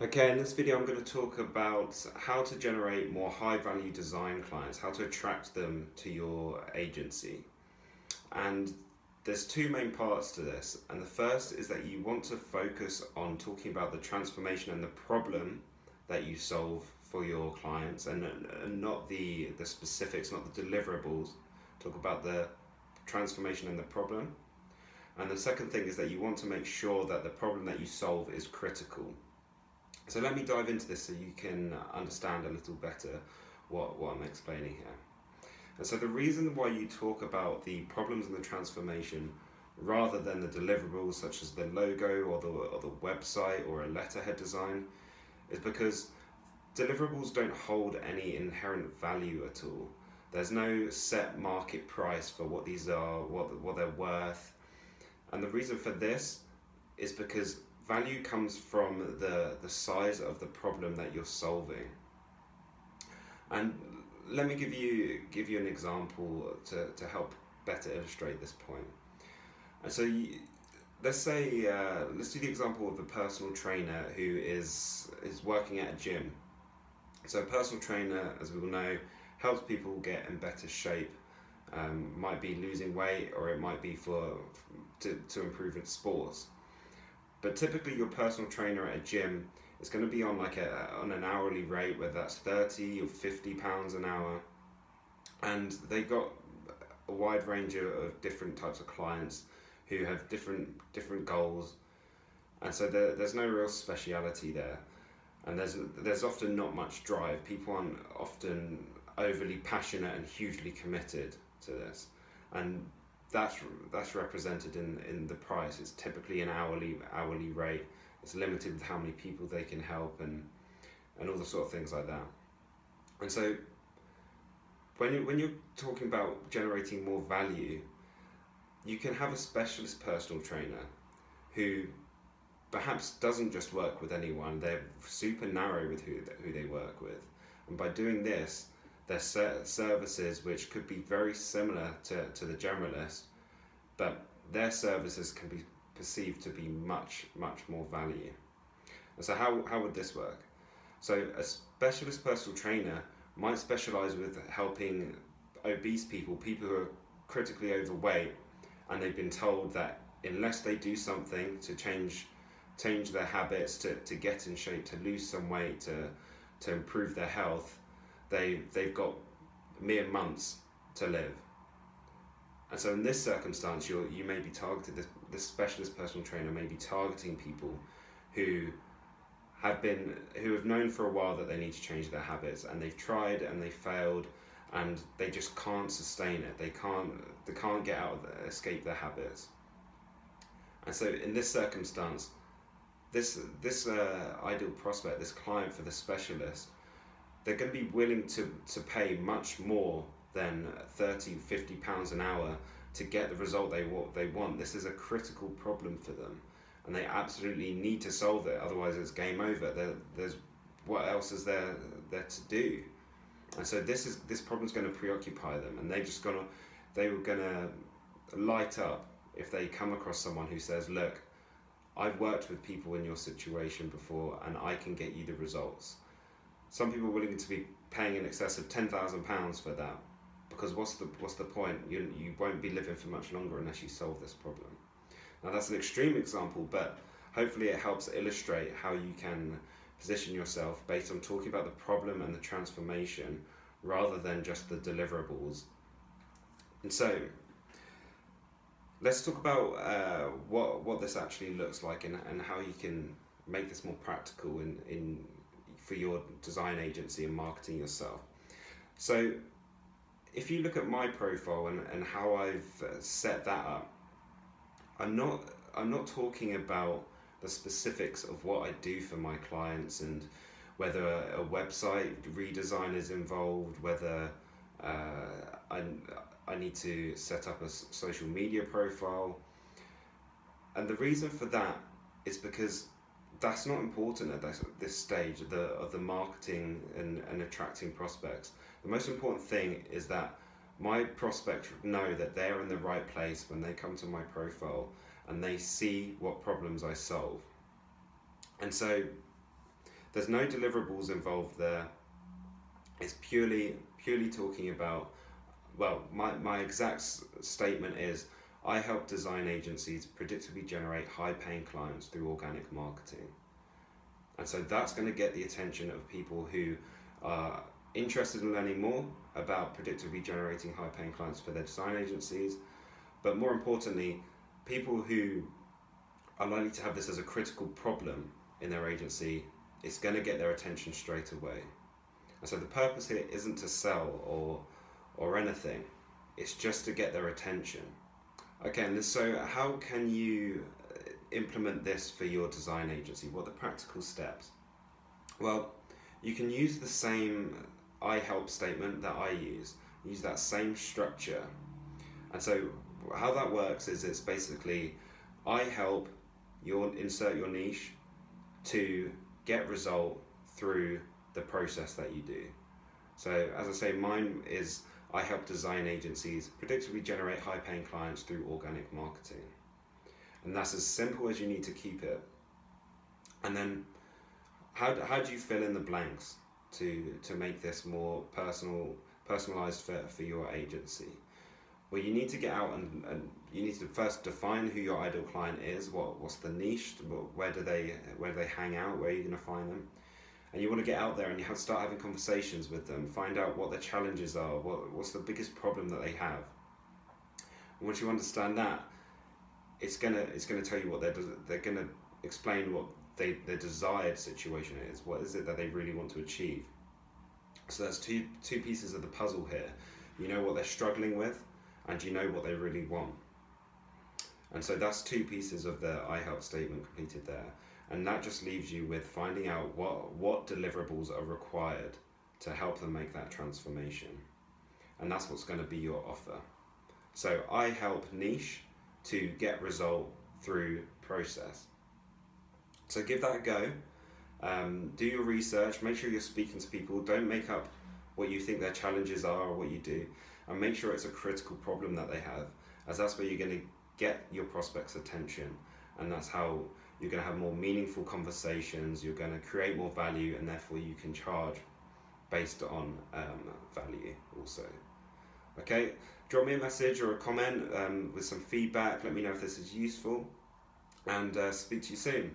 Okay, in this video I'm going to talk about how to generate more high value design clients, how to attract them to your agency. And there's two main parts to this. And the first is that you want to focus on talking about the transformation and the problem that you solve for your clients, and not the specifics, not the deliverables. Talk about the transformation and the problem. And the second thing is that you want to make sure that the problem that you solve is critical. So let me dive into this so you can understand a little better what I'm explaining here. And so the reason why you talk about the problems and the transformation rather than the deliverables such as the logo or the website or a letterhead design is because deliverables don't hold any inherent value at all. There's no set market price for what these are, what they're worth. And the reason for this is because value comes from the size of the problem that you're solving. And let me give you an example to help better illustrate this point. And so let's do the example of a personal trainer who is working at a gym. So a personal trainer, as we all know, helps people get in better shape. Might be losing weight, or it might be to improve its sports. But typically your personal trainer at a gym is going to be on on an hourly rate, whether that's £30 or £50 an hour. And they got a wide range of different types of clients who have different goals. And so there's no real speciality there. And there's often not much drive. People aren't often overly passionate and hugely committed to this. And that's represented in the price. It's typically an hourly rate. It's limited with how many people they can help and all the sort of things like that. And so when you're talking about generating more value, you can have a specialist personal trainer who perhaps doesn't just work with anyone. They're super narrow with who they work with, and by doing this, their services, which could be very similar to the generalist, but their services can be perceived to be much more value. And so how would this work? So a specialist personal trainer might specialize with helping obese people who are critically overweight, and they've been told that unless they do something to change their habits, to get in shape, to lose some weight, to improve their health, they've got mere months to live. And so in this circumstance, you may be targeted, this specialist personal trainer may be targeting people who have known for a while that they need to change their habits, and they've tried and they failed, and they just can't sustain it. They can't get out of escape their habits. And so in this circumstance, this ideal prospect, this client for the specialist, they're going to be willing to pay much more than £30-50 an hour to get the result they want. This is a critical problem for them, and they absolutely need to solve it. Otherwise, it's game over. There's what else is there to do? And so this problem's going to preoccupy them, and they were gonna light up if they come across someone who says, "Look, I've worked with people in your situation before, and I can get you the results." Some people are willing to be paying in excess of £10,000 for that, because what's the point? You won't be living for much longer unless you solve this problem. Now that's an extreme example, but hopefully it helps illustrate how you can position yourself based on talking about the problem and the transformation rather than just the deliverables. And so let's talk about what this actually looks like, and how you can make this more practical in for your design agency and marketing yourself. So if you look at my profile and how I've set that up, I'm not talking about the specifics of what I do for my clients, and whether a website redesign is involved, whether I need to set up a social media profile. And the reason for that is because that's not important at this stage of the marketing and attracting prospects. The most important thing is that my prospects know that they're in the right place when they come to my profile and they see what problems I solve. And so There's no deliverables involved there. It's purely talking about, well, my exact statement is, I help design agencies predictably generate high-paying clients through organic marketing. And so that's going to get the attention of people who are interested in learning more about predictably generating high-paying clients for their design agencies, but more importantly, people who are likely to have this as a critical problem in their agency. It's going to get their attention straight away. And so the purpose here isn't to sell or anything. It's just to get their attention. Okay, and so how can you implement this for your design agency? What are the practical steps? Well, you can use the same I help statement that I use. Use that same structure. And so how that works is, it's basically, I help insert your niche to get result through the process that you do. So as I say, mine is, I help design agencies predictably generate high-paying clients through organic marketing. And that's as simple as you need to keep it. And then how do you fill in the blanks to make this more personalized for your agency? Well, you need to get out and you need to first define who your ideal client is. What's the niche? Where do they hang out? Where are you going to find them? And you want to get out there and you have to start having conversations with them. Find out what their challenges are. What's the biggest problem that they have. And once you understand that, it's gonna tell you what they're gonna explain what their desired situation is. What is it that they really want to achieve? So that's two pieces of the puzzle here. You know what they're struggling with, and you know what they really want. And so that's two pieces of the I help statement completed there. And that just leaves you with finding out what deliverables are required to help them make that transformation. And that's what's going to be your offer. So I help niche to get result through process. So give that a go. Do your research. Make sure you're speaking to people. Don't make up what you think their challenges are or what you do. And make sure it's a critical problem that they have, as that's where you're going to get your prospects' attention. And that's how you're going to have more meaningful conversations, you're going to create more value, and therefore you can charge based on value also. Okay, drop me a message or a comment with some feedback. Let me know if this is useful, and speak to you soon.